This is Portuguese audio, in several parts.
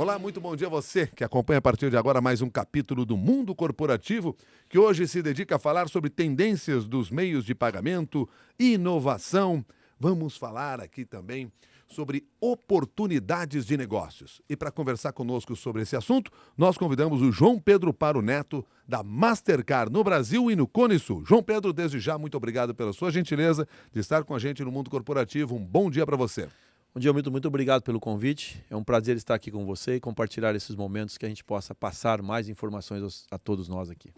Olá, muito bom dia a você que acompanha a partir de agora mais um capítulo do Mundo Corporativo, que hoje se dedica a falar sobre tendências dos meios de pagamento, inovação. Vamos falar aqui também sobre oportunidades de negócios. E para conversar conosco sobre esse assunto, nós convidamos o João Pedro Paro Neto, da Mastercard no Brasil e no Cone Sul. João Pedro, desde já, muito obrigado pela sua gentileza de estar com a gente no Mundo Corporativo. Um bom dia para você. Bom dia, muito obrigado pelo convite. É um prazer estar aqui com você e compartilhar esses momentos que a gente possa passar mais informações a todos nós aqui.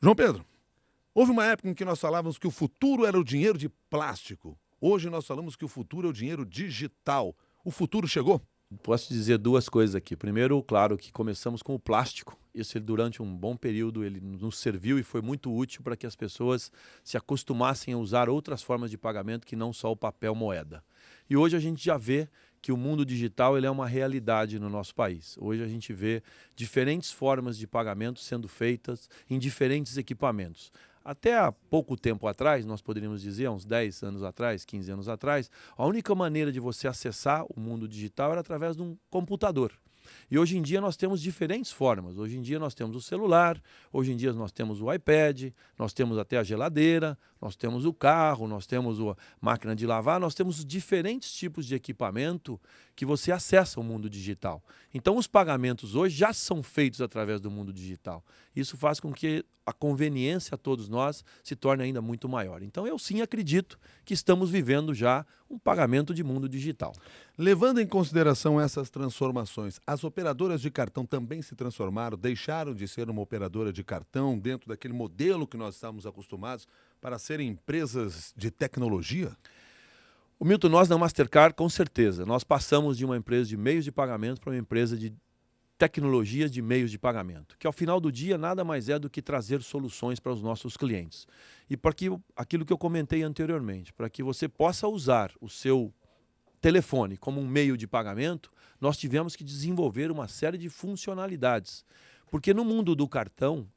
João Pedro, houve uma época em que nós falávamos que o futuro era o dinheiro de plástico. Hoje nós falamos que o futuro é o dinheiro digital. O futuro chegou? Posso dizer duas coisas aqui. Primeiro, claro que começamos com o plástico. Isso durante um bom período ele nos serviu e foi muito útil para que as pessoas se acostumassem a usar outras formas de pagamento que não só o papel moeda. E hoje a gente já vê que o mundo digital ele é uma realidade no nosso país. Hoje a gente vê diferentes formas de pagamento sendo feitas em diferentes equipamentos. Até há pouco tempo atrás, nós poderíamos dizer, uns 10 anos atrás, 15 anos atrás, a única maneira de você acessar o mundo digital era através de um computador. E hoje em dia nós temos diferentes formas. Hoje em dia nós temos o celular, hoje em dia nós temos o iPad, nós temos até a geladeira, nós temos o carro, nós temos a máquina de lavar, nós temos diferentes tipos de equipamento que você acessa o mundo digital. Então os pagamentos hoje já são feitos através do mundo digital. Isso faz com que a conveniência a todos nós se torne ainda muito maior. Então eu sim acredito que estamos vivendo já um pagamento de mundo digital. Levando em consideração essas transformações, as operadoras de cartão também se transformaram, deixaram de ser uma operadora de cartão dentro daquele modelo que nós estamos acostumados para serem empresas de tecnologia? O Milton, nós na Mastercard, com certeza, nós passamos de uma empresa de meios de pagamento para uma empresa de tecnologias de meios de pagamento, que ao final do dia nada mais é do que trazer soluções para os nossos clientes. E para que aquilo que eu comentei anteriormente, para que você possa usar o seu telefone como um meio de pagamento, nós tivemos que desenvolver uma série de funcionalidades. Porque no mundo do cartão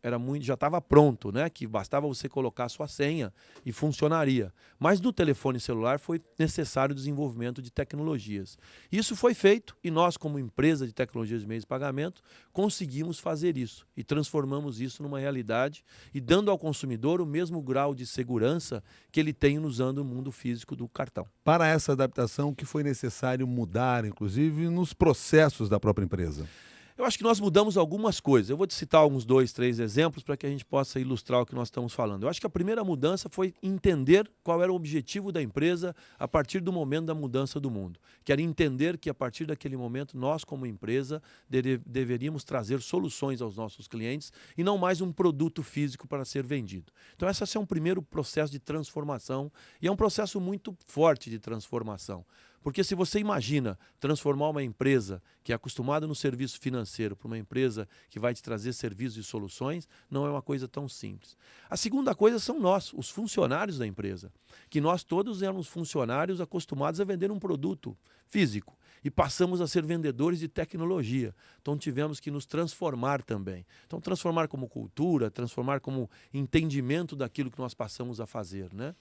já estava pronto, né? Que bastava você colocar a sua senha e funcionaria. Mas no telefone celular foi necessário o desenvolvimento de tecnologias. Isso foi feito e nós, como empresa de tecnologias de meios de pagamento, conseguimos fazer isso e transformamos isso numa realidade e dando ao consumidor o mesmo grau de segurança que ele tem usando o mundo físico do cartão. Para essa adaptação, o que foi necessário mudar, inclusive, nos processos da própria empresa? Eu acho que nós mudamos algumas coisas. Eu vou te citar uns 2, 3 exemplos para que a gente possa ilustrar o que nós estamos falando. Eu acho que a primeira mudança foi entender qual era o objetivo da empresa a partir do momento da mudança do mundo. Que era entender que a partir daquele momento nós, como empresa, deveríamos trazer soluções aos nossos clientes e não mais um produto físico para ser vendido. Então esse é um primeiro processo de transformação e é um processo muito forte de transformação. Porque se você imagina transformar uma empresa que é acostumada no serviço financeiro para uma empresa que vai te trazer serviços e soluções, não é uma coisa tão simples. A segunda coisa são nós, os funcionários da empresa, que nós todos éramos funcionários acostumados a vender um produto físico e passamos a ser vendedores de tecnologia. Então tivemos que nos transformar também. Então transformar como cultura, transformar como entendimento daquilo que nós passamos a fazer, né?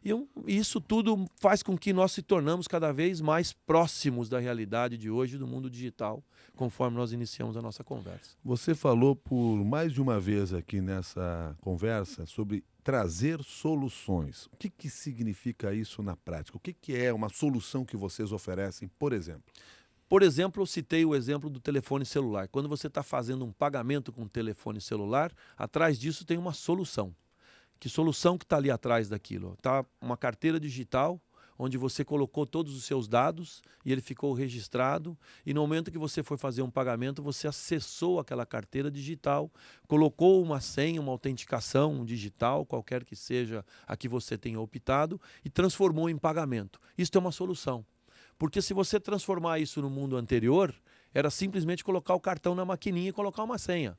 E isso tudo faz com que nós se tornamos cada vez mais próximos da realidade de hoje, do mundo digital, conforme nós iniciamos a nossa conversa. Você falou por mais de uma vez aqui nessa conversa sobre trazer soluções. O que significa isso na prática? O que é uma solução que vocês oferecem, por exemplo? Por exemplo, eu citei o exemplo do telefone celular. Quando você está fazendo um pagamento com um telefone celular, atrás disso tem uma solução. Que solução que está ali atrás daquilo? Está uma carteira digital, onde você colocou todos os seus dados e ele ficou registrado. E no momento que você foi fazer um pagamento, você acessou aquela carteira digital, colocou uma senha, uma autenticação digital, qualquer que seja a que você tenha optado, e transformou em pagamento. Isso é uma solução. Porque se você transformar isso no mundo anterior, era simplesmente colocar o cartão na maquininha e colocar uma senha.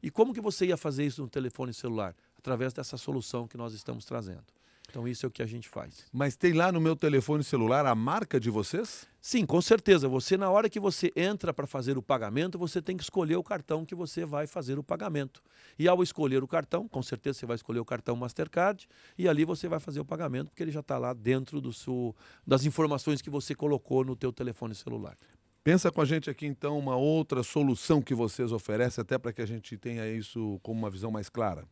E como que você ia fazer isso no telefone celular? Através dessa solução que nós estamos trazendo. Então isso é o que a gente faz. Mas tem lá no meu telefone celular a marca de vocês? Sim, com certeza. Você, na hora que você entra para fazer o pagamento, você tem que escolher o cartão que você vai fazer o pagamento. E ao escolher o cartão, com certeza você vai escolher o cartão Mastercard e ali você vai fazer o pagamento, porque ele já está lá dentro das informações que você colocou no teu telefone celular. Pensa com a gente aqui, então, uma outra solução que vocês oferecem, até para que a gente tenha isso como uma visão mais clara.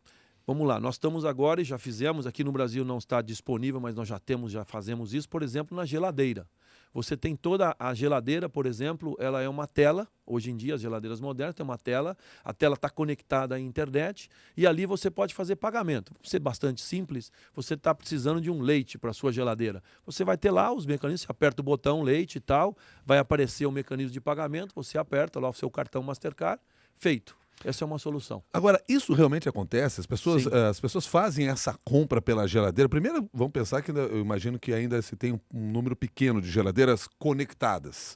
Vamos lá, nós estamos agora e já fizemos, aqui no Brasil não está disponível, mas nós já fazemos isso, por exemplo, na geladeira. Você tem toda a geladeira, por exemplo, ela é uma tela, hoje em dia as geladeiras modernas têm uma tela, a tela está conectada à internet e ali você pode fazer pagamento. Vamos ser bastante simples, você está precisando de um leite para a sua geladeira. Você vai ter lá os mecanismos, você aperta o botão leite e tal, vai aparecer o mecanismo de pagamento, você aperta lá o seu cartão Mastercard, feito. Essa é uma solução. Agora, isso realmente acontece? Sim. As pessoas fazem essa compra pela geladeira? Primeiro, vamos pensar que eu imagino que ainda se tem um número pequeno de geladeiras conectadas.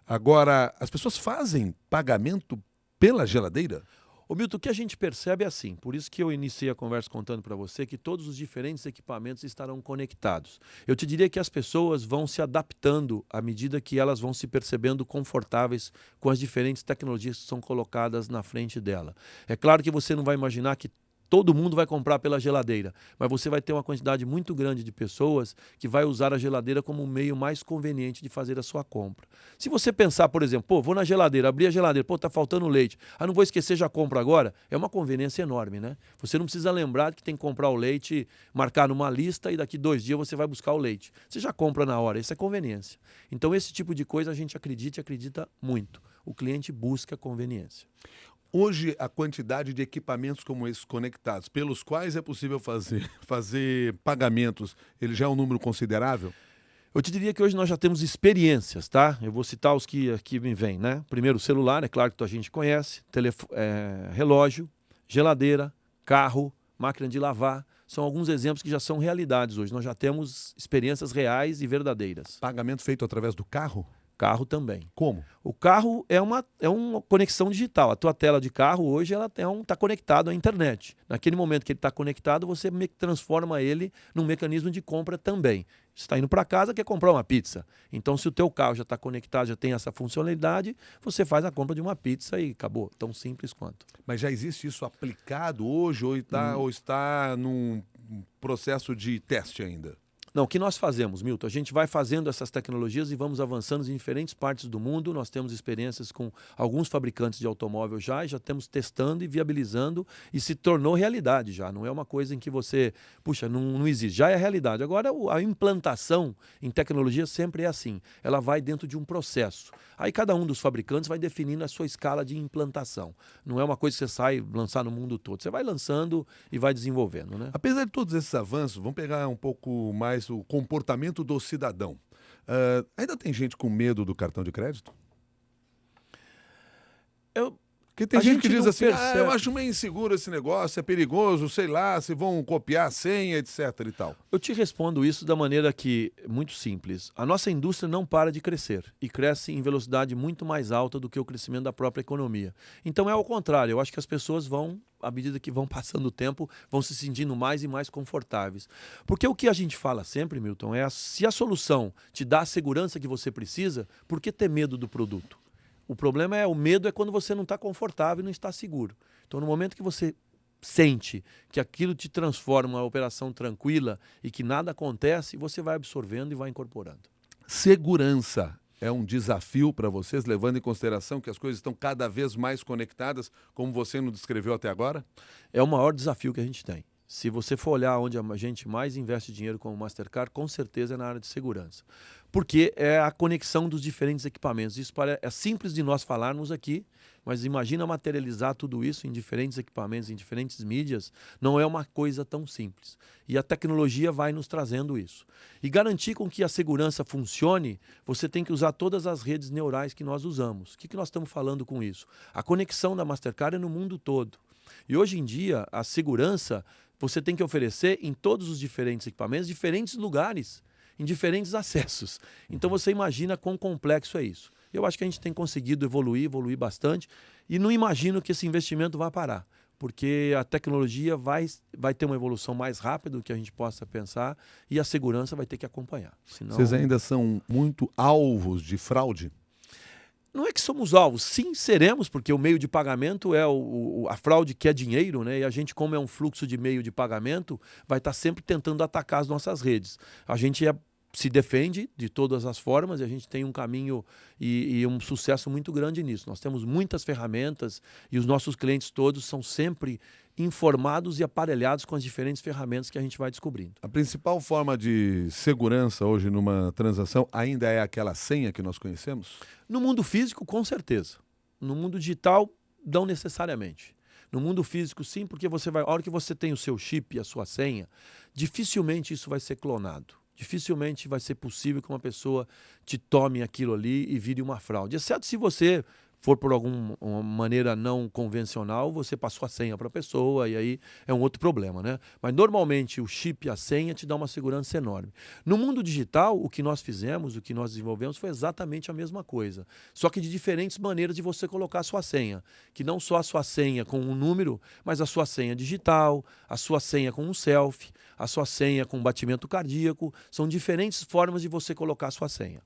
Agora, as pessoas fazem pagamento pela geladeira? Ô Milton, o que a gente percebe é assim, por isso que eu iniciei a conversa contando para você que todos os diferentes equipamentos estarão conectados. Eu te diria que as pessoas vão se adaptando à medida que elas vão se percebendo confortáveis com as diferentes tecnologias que são colocadas na frente dela. É claro que você não vai imaginar que todo mundo vai comprar pela geladeira, mas você vai ter uma quantidade muito grande de pessoas que vai usar a geladeira como um meio mais conveniente de fazer a sua compra. Se você pensar, por exemplo, pô, vou na geladeira, abrir a geladeira, pô, tá faltando leite, não vou esquecer, já compro agora, é uma conveniência enorme, né? Você não precisa lembrar que tem que comprar o leite, marcar numa lista e daqui 2 dias você vai buscar o leite. Você já compra na hora, isso é conveniência. Então esse tipo de coisa a gente acredita e acredita muito. O cliente busca conveniência. Hoje, a quantidade de equipamentos como esses conectados, pelos quais é possível fazer pagamentos, ele já é um número considerável? Eu te diria que hoje nós já temos experiências, tá? Eu vou citar os que aqui me vêm, né? Primeiro, o celular, é claro que a gente conhece, relógio, geladeira, carro, máquina de lavar. São alguns exemplos que já são realidades hoje. Nós já temos experiências reais e verdadeiras. Pagamento feito através do carro? Carro também. Como? O carro é uma conexão digital. A tua tela de carro hoje ela está conectada à internet. Naquele momento que ele está conectado, você transforma ele num mecanismo de compra também. Você está indo para casa, quer comprar uma pizza. Então, se o teu carro já está conectado, já tem essa funcionalidade, você faz a compra de uma pizza e acabou. Tão simples quanto. Mas já existe isso aplicado hoje ou está num processo de teste ainda? Não, o que nós fazemos, Milton? A gente vai fazendo essas tecnologias e vamos avançando em diferentes partes do mundo. Nós temos experiências com alguns fabricantes de automóvel já estamos testando e viabilizando e se tornou realidade já. Não é uma coisa em que você, puxa, não existe. Já é realidade. Agora, a implantação em tecnologia sempre é assim. Ela vai dentro de um processo. Aí cada um dos fabricantes vai definindo a sua escala de implantação. Não é uma coisa que você sai lançar no mundo todo. Você vai lançando e vai desenvolvendo, né? Apesar de todos esses avanços, vamos pegar um pouco mais o comportamento do cidadão. Ainda tem gente com medo do cartão de crédito? Porque tem gente que diz assim, eu acho meio inseguro esse negócio, é perigoso, sei lá, se vão copiar a senha, etc e tal. Eu te respondo isso da maneira que, muito simples. A nossa indústria não para de crescer e cresce em velocidade muito mais alta do que o crescimento da própria economia. Então é ao contrário, eu acho que as pessoas vão, à medida que vão passando o tempo, vão se sentindo mais e mais confortáveis. Porque o que a gente fala sempre, Milton, se a solução te dá a segurança que você precisa, por que ter medo do produto? O problema o medo é quando você não está confortável e não está seguro. Então, no momento que você sente que aquilo te transforma uma operação tranquila e que nada acontece, você vai absorvendo e vai incorporando. Segurança é um desafio para vocês, levando em consideração que as coisas estão cada vez mais conectadas, como você nos descreveu até agora? É o maior desafio que a gente tem. Se você for olhar onde a gente mais investe dinheiro como Mastercard, com certeza é na área de segurança. Porque é a conexão dos diferentes equipamentos. Isso é simples de nós falarmos aqui, mas imagina materializar tudo isso em diferentes equipamentos, em diferentes mídias, não é uma coisa tão simples. E a tecnologia vai nos trazendo isso. E garantir com que a segurança funcione, você tem que usar todas as redes neurais que nós usamos. O que nós estamos falando com isso? A conexão da Mastercard é no mundo todo. E hoje em dia, a segurança você tem que oferecer em todos os diferentes equipamentos, diferentes lugares, em diferentes acessos. Então você imagina quão complexo é isso. Eu acho que a gente tem conseguido evoluir bastante e não imagino que esse investimento vá parar, porque a tecnologia vai ter uma evolução mais rápida do que a gente possa pensar e a segurança vai ter que acompanhar. Senão... Vocês ainda são muito alvos de fraude? Não é que somos alvos, sim seremos, porque o meio de pagamento é a fraude que é dinheiro, né? E a gente, como é um fluxo de meio de pagamento, vai estar sempre tentando atacar as nossas redes. A gente se defende de todas as formas e a gente tem um caminho e um sucesso muito grande nisso. Nós temos muitas ferramentas e os nossos clientes todos são sempre informados e aparelhados com as diferentes ferramentas que a gente vai descobrindo. A principal forma de segurança hoje numa transação ainda é aquela senha que nós conhecemos? No mundo físico, com certeza. No mundo digital, não necessariamente. No mundo físico, sim, porque a hora que você tem o seu chip e a sua senha, dificilmente isso vai ser clonado. Dificilmente vai ser possível que uma pessoa te tome aquilo ali e vire uma fraude. Exceto se você for por alguma maneira não convencional, você passou a senha para a pessoa e aí é um outro problema, né? Mas normalmente o chip e a senha te dá uma segurança enorme. No mundo digital, o que nós fizemos, o que nós desenvolvemos foi exatamente a mesma coisa. Só que de diferentes maneiras de você colocar a sua senha. Que não só a sua senha com um número, mas a sua senha digital, a sua senha com um selfie, a sua senha com um batimento cardíaco. São diferentes formas de você colocar a sua senha.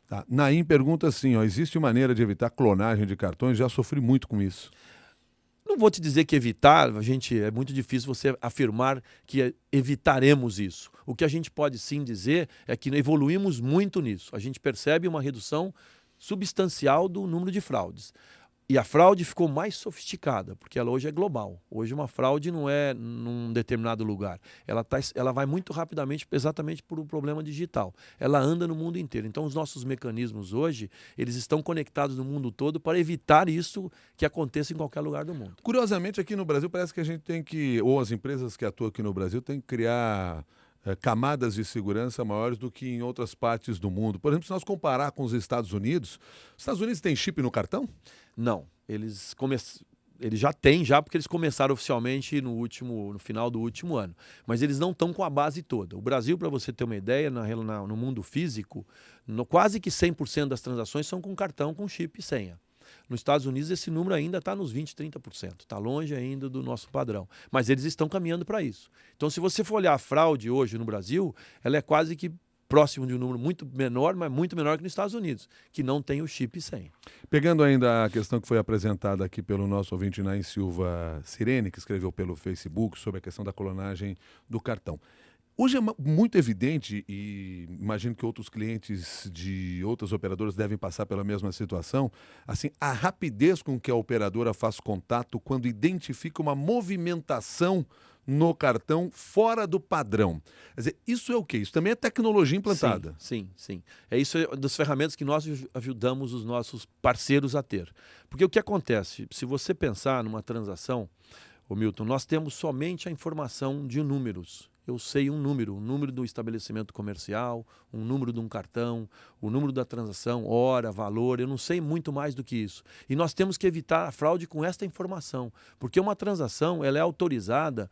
Tá. Naim pergunta assim, ó, existe maneira de evitar clonagem de cartões? Já sofri muito com isso. Não vou te dizer que evitar, é muito difícil você afirmar que evitaremos isso. O que a gente pode sim dizer é que evoluímos muito nisso. A gente percebe uma redução substancial do número de fraudes. E a fraude ficou mais sofisticada, porque ela hoje é global. Hoje uma fraude não é num determinado lugar. Ela vai muito rapidamente exatamente por um problema digital. Ela anda no mundo inteiro. Então os nossos mecanismos hoje, eles estão conectados no mundo todo para evitar isso que aconteça em qualquer lugar do mundo. Curiosamente, aqui no Brasil parece que a gente tem que, ou as empresas que atuam aqui no Brasil, têm que criar camadas de segurança maiores do que em outras partes do mundo. Por exemplo, se nós comparar com os Estados Unidos têm chip no cartão? Não, eles já têm, porque eles começaram oficialmente no final do último ano. Mas eles não estão com a base toda. O Brasil, para você ter uma ideia, no mundo físico, quase que 100% das transações são com cartão, com chip e senha. Nos Estados Unidos, esse número ainda está nos 20%, 30%. Está longe ainda do nosso padrão. Mas eles estão caminhando para isso. Então, se você for olhar a fraude hoje no Brasil, ela é quase que próximo de um número muito menor, mas muito menor que nos Estados Unidos, que não tem o chip e senha. Pegando ainda a questão que foi apresentada aqui pelo nosso ouvinte Naim Silva Sirene, que escreveu pelo Facebook sobre a questão da clonagem do cartão. Hoje é muito evidente, e imagino que outros clientes de outras operadoras devem passar pela mesma situação, assim, a rapidez com que a operadora faz contato quando identifica uma movimentação no cartão fora do padrão. Quer dizer, isso é o quê? Isso também é tecnologia implantada. Sim. É isso das ferramentas que nós ajudamos os nossos parceiros a ter. Porque o que acontece? Se você pensar numa transação, ô Milton, nós temos somente a informação de números. Eu sei um número do estabelecimento comercial, um número de um cartão, o número da transação, hora, valor, eu não sei muito mais do que isso. E nós temos que evitar a fraude com esta informação, porque uma transação ela é autorizada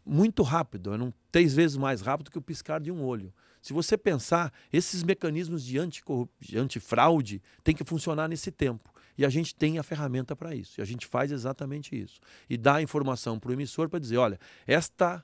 muito rápido, 3 vezes mais rápido que o piscar de um olho. Se você pensar, esses mecanismos de antifraude têm que funcionar nesse tempo. E a gente tem a ferramenta para isso. E a gente faz exatamente isso. E dá a informação para o emissor para dizer, olha, esta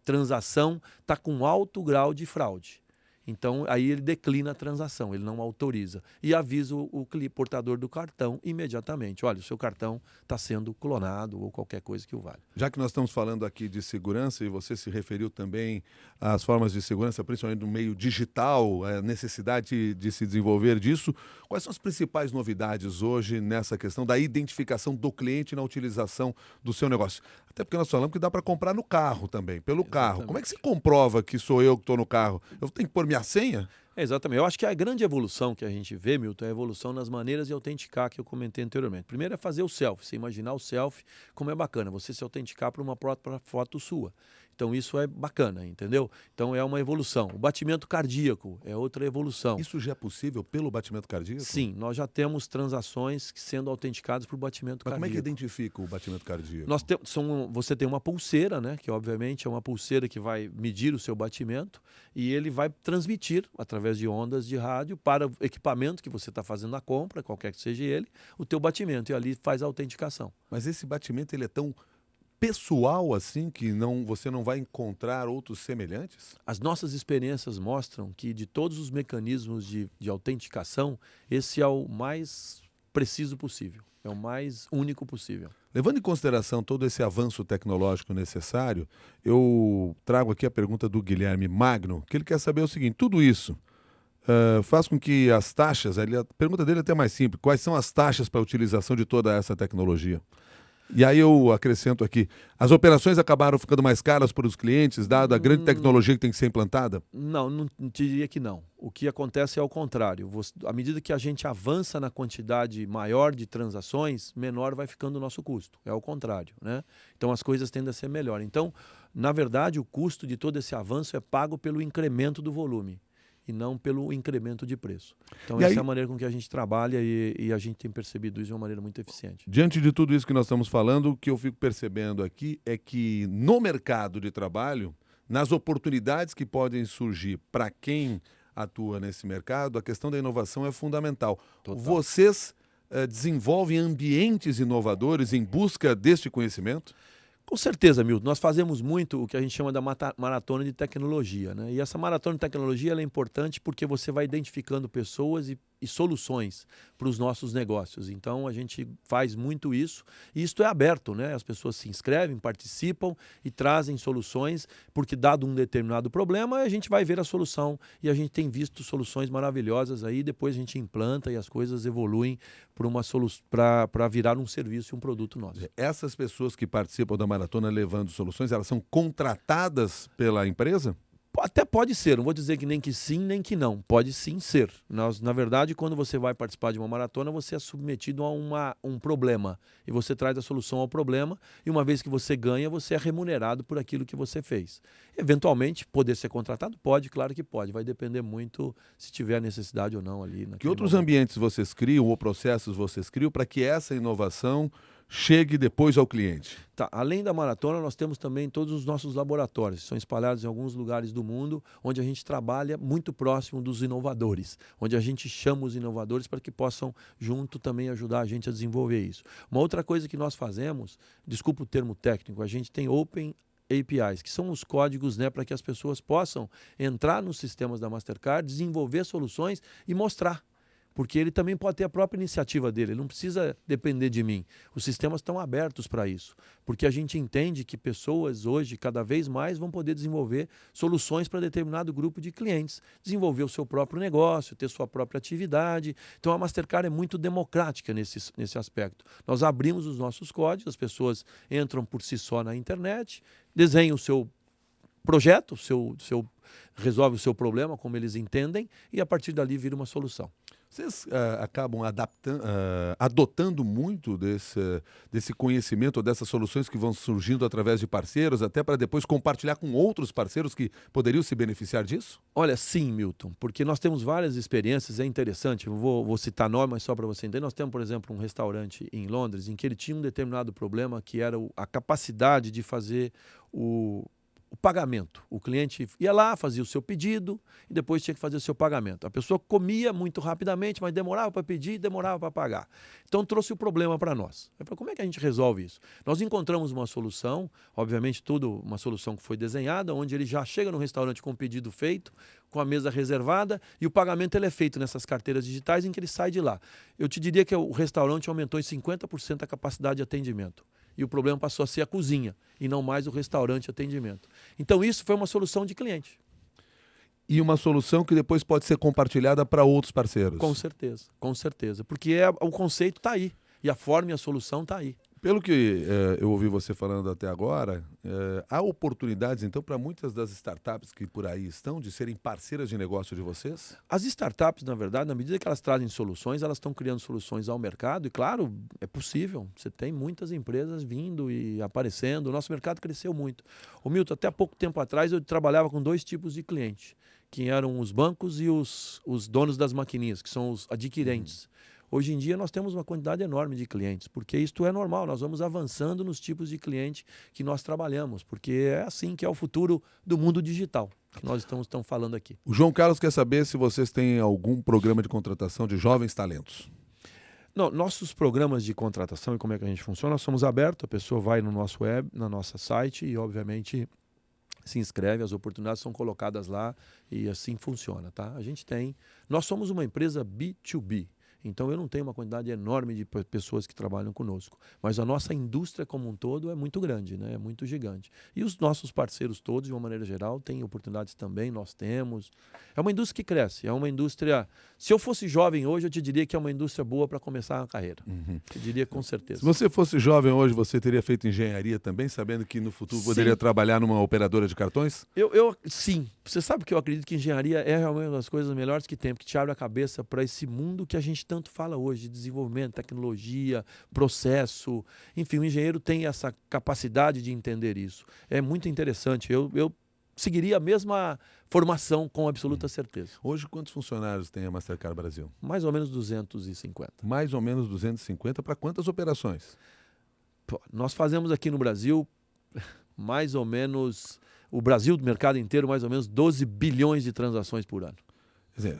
transação está com alto grau de fraude. Então, aí ele declina a transação, ele não autoriza. E avisa o portador do cartão imediatamente. Olha, o seu cartão está sendo clonado ou qualquer coisa que o valha. Já que nós estamos falando aqui de segurança, e você se referiu também às formas de segurança, principalmente no meio digital, a necessidade de se desenvolver disso, quais são as principais novidades hoje nessa questão da identificação do cliente na utilização do seu negócio? Até porque nós falamos que dá para comprar no carro também, pelo carro. Como é que se comprova que sou eu que estou no carro? Eu tenho que pôr minha senha? Exatamente. Eu acho que a grande evolução que a gente vê, Milton, é a evolução nas maneiras de autenticar que eu comentei anteriormente. Primeiro é fazer o selfie. Você imaginar o selfie, como é bacana. Você se autenticar para uma própria foto sua. Então isso é bacana, entendeu? Então é uma evolução. O batimento cardíaco é outra evolução. Isso já é possível pelo batimento cardíaco? Sim, nós já temos transações sendo autenticadas por batimento cardíaco. Como é que identifica o batimento cardíaco? Você tem uma pulseira, né? Que obviamente é uma pulseira que vai medir o seu batimento e ele vai transmitir através de ondas de rádio para o equipamento que você está fazendo a compra, qualquer que seja ele, o teu batimento e ali faz a autenticação. Mas esse batimento ele é tão pessoal assim que você não vai encontrar outros semelhantes? As nossas experiências mostram que de todos os mecanismos de autenticação, esse é o mais preciso possível, é o mais único possível. Levando em consideração todo esse avanço tecnológico necessário, eu trago aqui a pergunta do Guilherme Magno, que ele quer saber o seguinte: tudo isso faz com que as taxas, a pergunta dele é até mais simples, quais são as taxas para a utilização de toda essa tecnologia? E aí eu acrescento aqui, as operações acabaram ficando mais caras para os clientes, dado a grande tecnologia que tem que ser implantada? Não diria que não. O que acontece é ao contrário. À medida que a gente avança na quantidade maior de transações, menor vai ficando o nosso custo. É ao contrário, né? Então as coisas tendem a ser melhor. Então, na verdade, o custo de todo esse avanço é pago pelo incremento do volume e não pelo incremento de preço. Então essa é a maneira com que a gente trabalha e a gente tem percebido isso de uma maneira muito eficiente. Diante de tudo isso que nós estamos falando, o que eu fico percebendo aqui é que no mercado de trabalho, nas oportunidades que podem surgir para quem atua nesse mercado, a questão da inovação é fundamental. Total. Vocês desenvolvem ambientes inovadores em busca deste conhecimento? Com certeza, Milton. Nós fazemos muito o que a gente chama da maratona de tecnologia, né? E essa maratona de tecnologia ela é importante porque você vai identificando pessoas e soluções para os nossos negócios. Então, a gente faz muito isso e isto é aberto, né? As pessoas se inscrevem, participam e trazem soluções, porque dado um determinado problema, a gente vai ver a solução e a gente tem visto soluções maravilhosas aí, depois a gente implanta e as coisas evoluem para virar um serviço e um produto nosso. Essas pessoas que participam da maratona levando soluções, elas são contratadas pela empresa? Até pode ser, não vou dizer que nem que sim, nem que não. Pode sim ser. Na verdade, quando você vai participar de uma maratona, você é submetido a um problema. E você traz a solução ao problema. E uma vez que você ganha, você é remunerado por aquilo que você fez. Eventualmente, poder ser contratado? Pode, claro que pode. Vai depender muito se tiver necessidade ou não ali. Que outros ambientes vocês criam ou processos vocês criam para que essa inovação chegue depois ao cliente? Tá, além da maratona, nós temos também todos os nossos laboratórios, que são espalhados em alguns lugares do mundo, onde a gente trabalha muito próximo dos inovadores, onde a gente chama os inovadores para que possam, junto, também ajudar a gente a desenvolver isso. Uma outra coisa que nós fazemos, desculpa o termo técnico, a gente tem Open APIs, que são os códigos, né, para que as pessoas possam entrar nos sistemas da Mastercard, desenvolver soluções e mostrar. Porque ele também pode ter a própria iniciativa dele, ele não precisa depender de mim. Os sistemas estão abertos para isso, porque a gente entende que pessoas hoje, cada vez mais, vão poder desenvolver soluções para determinado grupo de clientes, desenvolver o seu próprio negócio, ter sua própria atividade. Então a Mastercard é muito democrática nesse aspecto. Nós abrimos os nossos códigos, as pessoas entram por si só na internet, desenham o seu projeto, resolve o seu problema, como eles entendem, e a partir dali vira uma solução. Vocês acabam adotando muito desse conhecimento, dessas soluções que vão surgindo através de parceiros, até para depois compartilhar com outros parceiros que poderiam se beneficiar disso? Olha, sim, Milton, porque nós temos várias experiências, é interessante, eu vou citar nome, mas só para você entender. Nós temos, por exemplo, um restaurante em Londres em que ele tinha um determinado problema que era a capacidade de fazer o pagamento. O cliente ia lá, fazia o seu pedido e depois tinha que fazer o seu pagamento. A pessoa comia muito rapidamente, mas demorava para pedir e demorava para pagar. Então trouxe o problema para nós. Eu falei, como é que a gente resolve isso? Nós encontramos uma solução, obviamente uma solução que foi desenhada, onde ele já chega no restaurante com o pedido feito, com a mesa reservada e o pagamento ele é feito nessas carteiras digitais em que ele sai de lá. Eu te diria que o restaurante aumentou em 50% a capacidade de atendimento. E o problema passou a ser a cozinha e não mais o restaurante de atendimento. Então isso foi uma solução de cliente. E uma solução que depois pode ser compartilhada para outros parceiros. Com certeza. Porque o conceito está aí e a forma e a solução está aí. Pelo que eu ouvi você falando até agora, há oportunidades, então, para muitas das startups que por aí estão, de serem parceiras de negócio de vocês? As startups, na verdade, na medida que elas trazem soluções, elas estão criando soluções ao mercado e, claro, é possível. Você tem muitas empresas vindo e aparecendo. O nosso mercado cresceu muito. O Milton, até pouco tempo atrás, eu trabalhava com 2 tipos de clientes, que eram os bancos e os donos das maquininhas, que são os adquirentes. Hoje em dia nós temos uma quantidade enorme de clientes, porque isto é normal, nós vamos avançando nos tipos de cliente que nós trabalhamos, porque é assim que é o futuro do mundo digital, que nós estamos falando aqui. O João Carlos quer saber se vocês têm algum programa de contratação de jovens talentos. Não, nossos programas de contratação e como é que a gente funciona, nós somos abertos, a pessoa vai no nosso web, no nosso site e obviamente se inscreve, as oportunidades são colocadas lá e assim funciona, tá? Nós somos uma empresa B2B. Então eu não tenho uma quantidade enorme de pessoas que trabalham conosco, mas a nossa indústria como um todo é muito grande, né? É muito gigante. E os nossos parceiros todos, de uma maneira geral, têm oportunidades também, nós temos. É uma indústria que cresce, é uma indústria... Se eu fosse jovem hoje, eu te diria que é uma indústria boa para começar a carreira. Eu diria com certeza. Se você fosse jovem hoje, você teria feito engenharia também, sabendo que no futuro poderia trabalhar numa operadora de cartões? Sim. Você sabe que eu acredito que engenharia é realmente uma das coisas melhores que tem, porque te abre a cabeça para esse mundo que a gente tanto fala hoje, de desenvolvimento, tecnologia, processo. Enfim, o engenheiro tem essa capacidade de entender isso. É muito interessante. Eu seguiria a mesma formação com absoluta certeza. Hoje, quantos funcionários tem a Mastercard Brasil? Mais ou menos 250. Mais ou menos 250 para quantas operações? Pô, nós fazemos aqui no Brasil mais ou menos... O Brasil, do mercado inteiro, mais ou menos 12 bilhões de transações por ano. Quer dizer,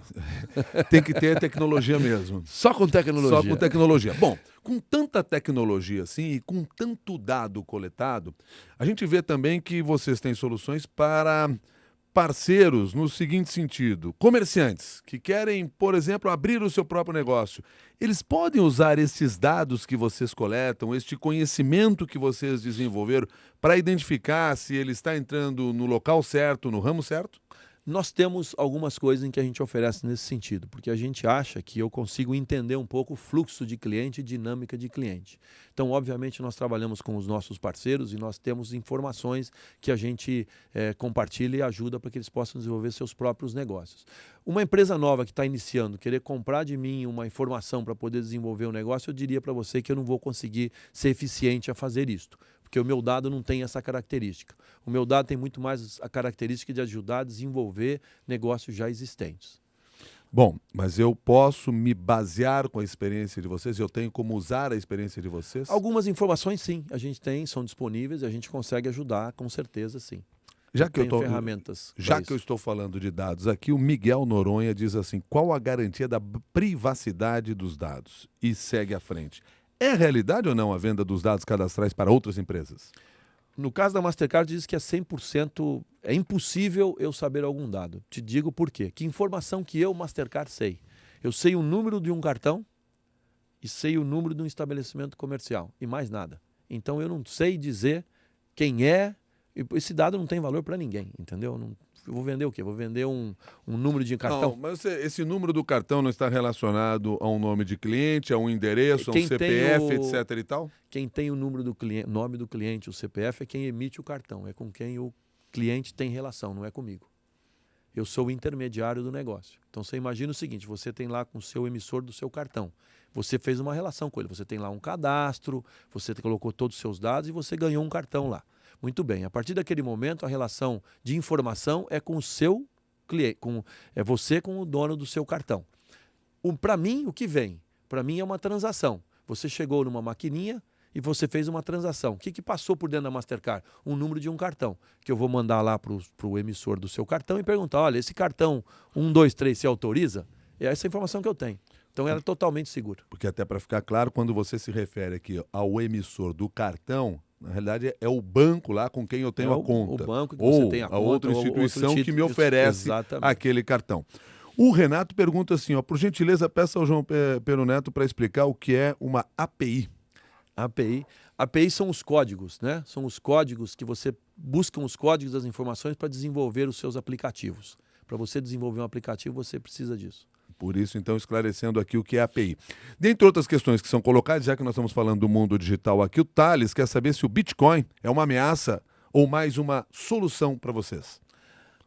tem que ter tecnologia mesmo. Só com tecnologia. Só com tecnologia. Bom, com tanta tecnologia assim e com tanto dado coletado, a gente vê também que vocês têm soluções para parceiros no seguinte sentido: comerciantes que querem, por exemplo, abrir o seu próprio negócio. Eles podem usar esses dados que vocês coletam, este conhecimento que vocês desenvolveram, para identificar se ele está entrando no local certo, no ramo certo? Nós temos algumas coisas em que a gente oferece nesse sentido, porque a gente acha que eu consigo entender um pouco o fluxo de cliente e dinâmica de cliente. Então, obviamente, nós trabalhamos com os nossos parceiros e nós temos informações que a gente compartilha e ajuda para que eles possam desenvolver seus próprios negócios. Uma empresa nova que está iniciando, querer comprar de mim uma informação para poder desenvolver um negócio, eu diria para você que eu não vou conseguir ser eficiente a fazer isto, porque o meu dado não tem essa característica. O meu dado tem muito mais a característica de ajudar a desenvolver negócios já existentes. Bom, mas eu posso me basear com a experiência de vocês? Eu tenho como usar a experiência de vocês? Algumas informações, sim, a gente tem, são disponíveis e a gente consegue ajudar, com certeza, sim. Já que ferramentas. Já que eu estou falando de dados aqui, o Miguel Noronha diz assim: qual a garantia da privacidade dos dados? E segue à frente. É realidade ou não a venda dos dados cadastrais para outras empresas? No caso da Mastercard, diz que é 100%, é impossível eu saber algum dado. Te digo por quê. Que informação que eu, Mastercard, sei? Eu sei o número de um cartão e sei o número de um estabelecimento comercial e mais nada. Então eu não sei dizer quem é. Esse dado não tem valor para ninguém, entendeu? Eu vou vender o quê? Vou vender um número de cartão? Não, mas esse número do cartão não está relacionado a um nome de cliente, a um endereço, a um CPF, etc. e tal? Quem tem o número do cliente, nome do cliente, o CPF, é quem emite o cartão. É com quem o cliente tem relação, não é comigo. Eu sou o intermediário do negócio. Então você imagina o seguinte: você tem lá com o seu emissor do seu cartão. Você fez uma relação com ele. Você tem lá um cadastro, você colocou todos os seus dados e você ganhou um cartão lá. Muito bem, a partir daquele momento a relação de informação é com o seu cliente, é você com o dono do seu cartão. Para mim, o que vem? Para mim é uma transação. Você chegou numa maquininha e você fez uma transação. O que passou por dentro da Mastercard? Um número de um cartão, que eu vou mandar lá para o emissor do seu cartão e perguntar: olha, esse cartão 123 se autoriza? É essa a informação que eu tenho. Então ela é totalmente segura. Porque até para ficar claro, quando você se refere aqui ao emissor do cartão, na realidade é o banco lá com quem eu tenho a conta. O banco que ou você tem a conta, outra instituição outro que me oferece aquele cartão. O Renato pergunta assim, ó: por gentileza, peça ao João Pero Neto para explicar o que é uma API. API são os códigos, né? São os códigos que você busca os códigos das informações para desenvolver os seus aplicativos. Para você desenvolver um aplicativo, você precisa disso. Por isso, então, esclarecendo aqui o que é API. Dentre outras questões que são colocadas, já que nós estamos falando do mundo digital aqui, o Thales quer saber se o Bitcoin é uma ameaça ou mais uma solução para vocês.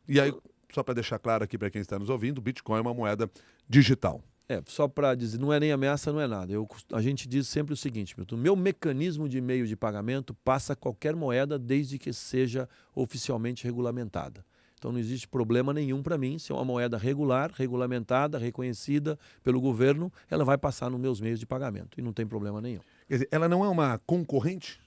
E aí, só para deixar claro aqui para quem está nos ouvindo, o Bitcoin é uma moeda digital. Só para dizer, não é nem ameaça, não é nada. A gente diz sempre o seguinte, Milton: meu mecanismo de meio de pagamento passa qualquer moeda desde que seja oficialmente regulamentada. Então não existe problema nenhum para mim. Se é uma moeda regular, regulamentada, reconhecida pelo governo, ela vai passar nos meus meios de pagamento e não tem problema nenhum. Quer dizer, ela não é uma concorrente?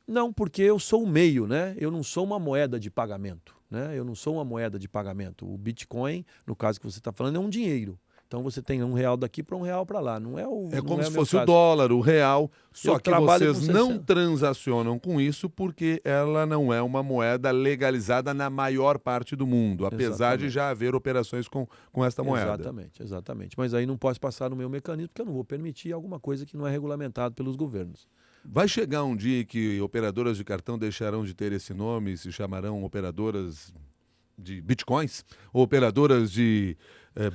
Não, porque eu sou o meio, né? Eu não sou uma moeda de pagamento, né? Eu não sou uma moeda de pagamento. O Bitcoin, no caso que você está falando, é um dinheiro. Então você tem R$1 daqui para R$1 para lá. Não é o É como não é se o meu fosse o caso. dólar, o real, só Eu que trabalho vocês com não 60. transacionam com isso porque ela não é uma moeda legalizada na maior parte do mundo, apesar de Exatamente. já haver operações com esta moeda. Exatamente, exatamente. Mas aí não posso passar no meu mecanismo porque eu não vou permitir alguma coisa que não é regulamentado pelos governos. Vai chegar um dia que operadoras de cartão deixarão de ter esse nome e se chamarão operadoras de bitcoins ou operadoras de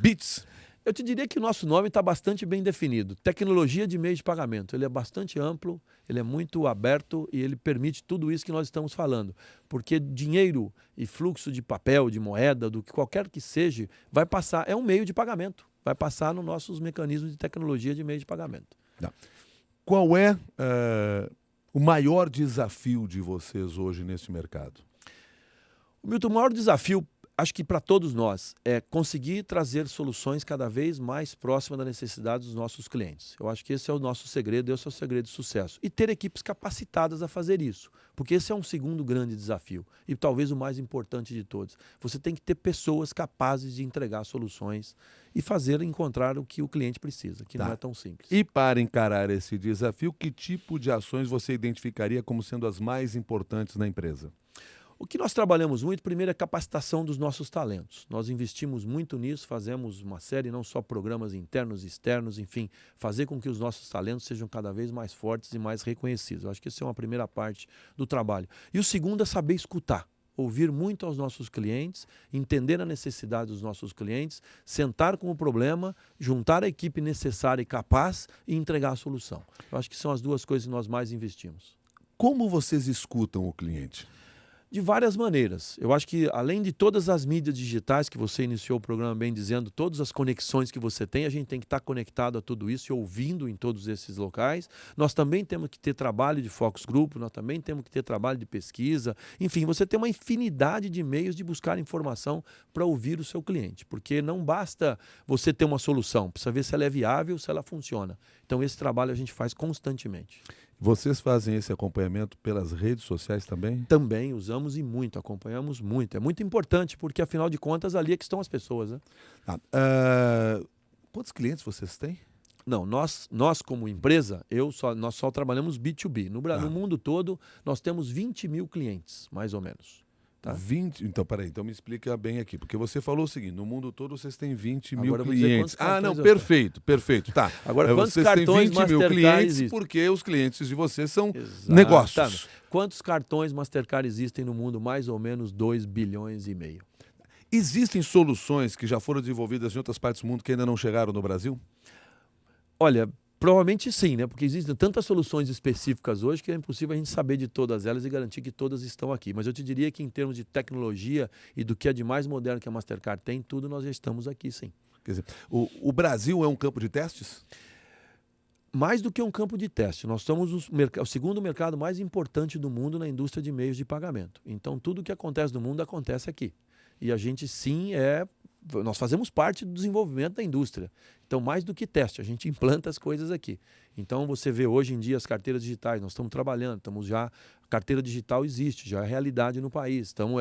bits? Eu te diria que o nosso nome está bastante bem definido. Tecnologia de meio de pagamento. Ele é bastante amplo, ele é muito aberto e ele permite tudo isso que nós estamos falando. Porque dinheiro e fluxo de papel, de moeda, do que qualquer que seja, vai passar, é um meio de pagamento. Vai passar nos nossos mecanismos de tecnologia de meio de pagamento. Não. Qual é o maior desafio de vocês hoje nesse mercado? Milton, o maior desafio, acho que para todos nós, é conseguir trazer soluções cada vez mais próximas da necessidade dos nossos clientes. Eu acho que esse é o nosso segredo, esse é o segredo de sucesso. E ter equipes capacitadas a fazer isso, porque esse é um segundo grande desafio e talvez o mais importante de todos. Você tem que ter pessoas capazes de entregar soluções e fazer encontrar o que o cliente precisa, que não é tão simples. E para encarar esse desafio, que tipo de ações você identificaria como sendo as mais importantes na empresa? O que nós trabalhamos muito, primeiro, é a capacitação dos nossos talentos. Nós investimos muito nisso, fazemos uma série, não só programas internos e externos, enfim, fazer com que os nossos talentos sejam cada vez mais fortes e mais reconhecidos. Eu acho que essa é uma primeira parte do trabalho. E o segundo é saber escutar. Ouvir muito aos nossos clientes, entender a necessidade dos nossos clientes, sentar com o problema, juntar a equipe necessária e capaz e entregar a solução. Eu acho que são as duas coisas que nós mais investimos. Como vocês escutam o cliente? De várias maneiras. Eu acho que, além de todas as mídias digitais, que você iniciou o programa bem dizendo, todas as conexões que você tem, a gente tem que estar conectado a tudo isso e ouvindo em todos esses locais. Nós também temos que ter trabalho de focus group, nós também temos que ter trabalho de pesquisa. Enfim, você tem uma infinidade de meios de buscar informação para ouvir o seu cliente, porque não basta você ter uma solução, precisa ver se ela é viável, se ela funciona. Então, esse trabalho a gente faz constantemente. Vocês fazem esse acompanhamento pelas redes sociais também? Também usamos e muito, acompanhamos muito. É muito importante, porque afinal de contas ali é que estão as pessoas, né? Quantos clientes vocês têm? Não, nós como empresa, nós só trabalhamos B2B. No mundo todo, nós temos 20 mil clientes, mais ou menos. Tá? 20? Então, peraí, então me explica bem aqui, porque você falou o seguinte, no mundo todo vocês têm 20 mil Agora eu vou dizer clientes. quantos cartões eu Perfeito, tá. Agora, quantos vocês têm cartões 20 mil Mastercard clientes existem? porque os clientes de vocês são Exatamente. negócios. Quantos cartões Mastercard existem no mundo? Mais ou menos 2,5 bilhões. Existem soluções que já foram desenvolvidas em outras partes do mundo que ainda não chegaram no Brasil? Olha, provavelmente sim, né? Porque existem tantas soluções específicas hoje que é impossível a gente saber de todas elas e garantir que todas estão aqui. Mas eu te diria que em termos de tecnologia e do que é de mais moderno que a Mastercard tem, tudo nós já estamos aqui, sim. Quer dizer, o Brasil é um campo de testes? Mais do que um campo de teste, nós somos o segundo mercado mais importante do mundo na indústria de meios de pagamento. Então, tudo o que acontece no mundo acontece aqui. E a gente, sim, nós fazemos parte do desenvolvimento da indústria. Então, mais do que teste, a gente implanta as coisas aqui. Então, você vê hoje em dia as carteiras digitais, nós estamos trabalhando, a carteira digital existe, já é realidade no país. Então,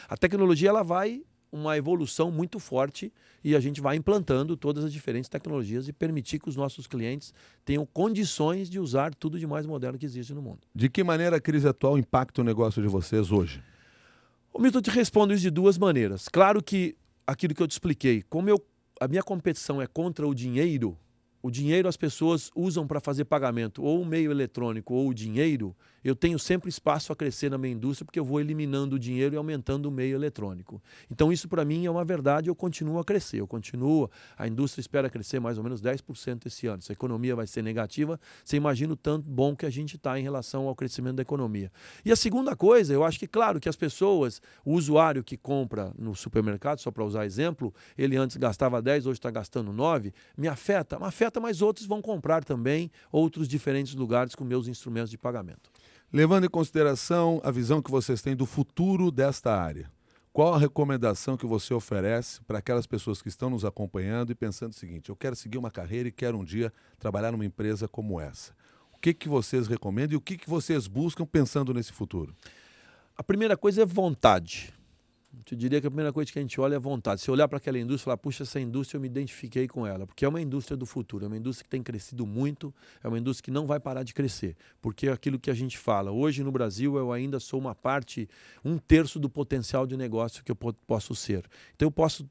a tecnologia ela vai uma evolução muito forte e a gente vai implantando todas as diferentes tecnologias e permitir que os nossos clientes tenham condições de usar tudo de mais moderno que existe no mundo. De que maneira a crise atual impacta o negócio de vocês hoje? Ô, Milton, eu te respondo isso de duas maneiras. Claro que aquilo que eu te expliquei, a minha competição é contra o dinheiro as pessoas usam para fazer pagamento, ou o meio eletrônico ou o dinheiro, eu tenho sempre espaço a crescer na minha indústria porque eu vou eliminando o dinheiro e aumentando o meio eletrônico. Então isso para mim é uma verdade, eu continuo a crescer, a indústria espera crescer mais ou menos 10% esse ano. Se a economia vai ser negativa, você imagina o tanto bom que a gente está em relação ao crescimento da economia. E a segunda coisa, eu acho que claro que as pessoas, o usuário que compra no supermercado, só para usar exemplo, ele antes gastava 10, hoje está gastando 9, me afeta, mas outros vão comprar também outros diferentes lugares com meus instrumentos de pagamento. Levando em consideração a visão que vocês têm do futuro desta área, qual a recomendação que você oferece para aquelas pessoas que estão nos acompanhando e pensando o seguinte, eu quero seguir uma carreira e quero um dia trabalhar numa empresa como essa? O que vocês recomendam e o que vocês buscam pensando nesse futuro? A primeira coisa é vontade. Te diria que a primeira coisa que a gente olha é a vontade. Se olhar para aquela indústria e falar, puxa, essa indústria eu me identifiquei com ela, porque é uma indústria do futuro, é uma indústria que tem crescido muito, é uma indústria que não vai parar de crescer, porque é aquilo que a gente fala. Hoje no Brasil eu ainda sou uma parte, 1/3 do potencial de negócio que eu posso ser. Então eu posso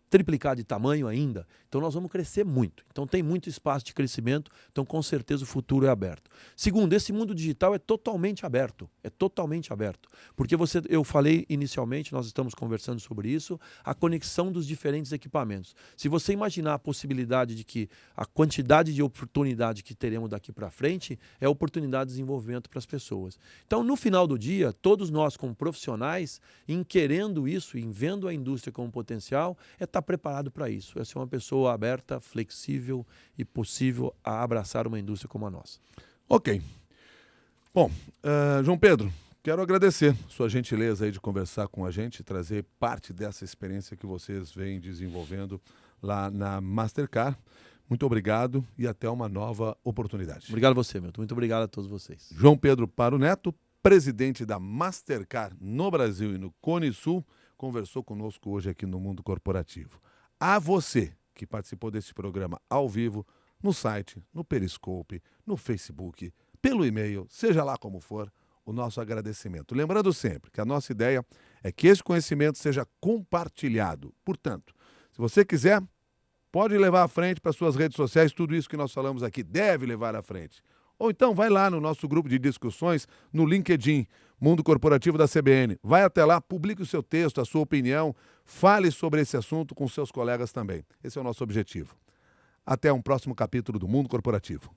triplicar de tamanho ainda, então nós vamos crescer muito. Então tem muito espaço de crescimento, então com certeza o futuro é aberto. Segundo, esse mundo digital é totalmente aberto, porque eu falei inicialmente, nós estamos conversando sobre isso, a conexão dos diferentes equipamentos. Se você imaginar a possibilidade de que a quantidade de oportunidade que teremos daqui para frente é oportunidade de desenvolvimento para as pessoas. Então no final do dia, todos nós como profissionais, em querendo isso, em vendo a indústria como potencial, estar preparado para isso. É ser uma pessoa aberta, flexível e possível a abraçar uma indústria como a nossa. Ok. Bom, João Pedro, quero agradecer sua gentileza aí de conversar com a gente, trazer parte dessa experiência que vocês vêm desenvolvendo lá na Mastercard. Muito obrigado e até uma nova oportunidade. Obrigado a você, Milton. Muito obrigado a todos vocês. João Pedro Paro Neto, presidente da Mastercard no Brasil e no Cone Sul, conversou conosco hoje aqui no Mundo Corporativo. A você que participou desse programa ao vivo, no site, no Periscope, no Facebook, pelo e-mail, seja lá como for, o nosso agradecimento. Lembrando sempre que a nossa ideia é que esse conhecimento seja compartilhado. Portanto, se você quiser, pode levar à frente para suas redes sociais, tudo isso que nós falamos aqui deve levar à frente. Ou então vai lá no nosso grupo de discussões no LinkedIn, Mundo Corporativo da CBN. Vai até lá, publique o seu texto, a sua opinião, fale sobre esse assunto com seus colegas também. Esse é o nosso objetivo. Até um próximo capítulo do Mundo Corporativo.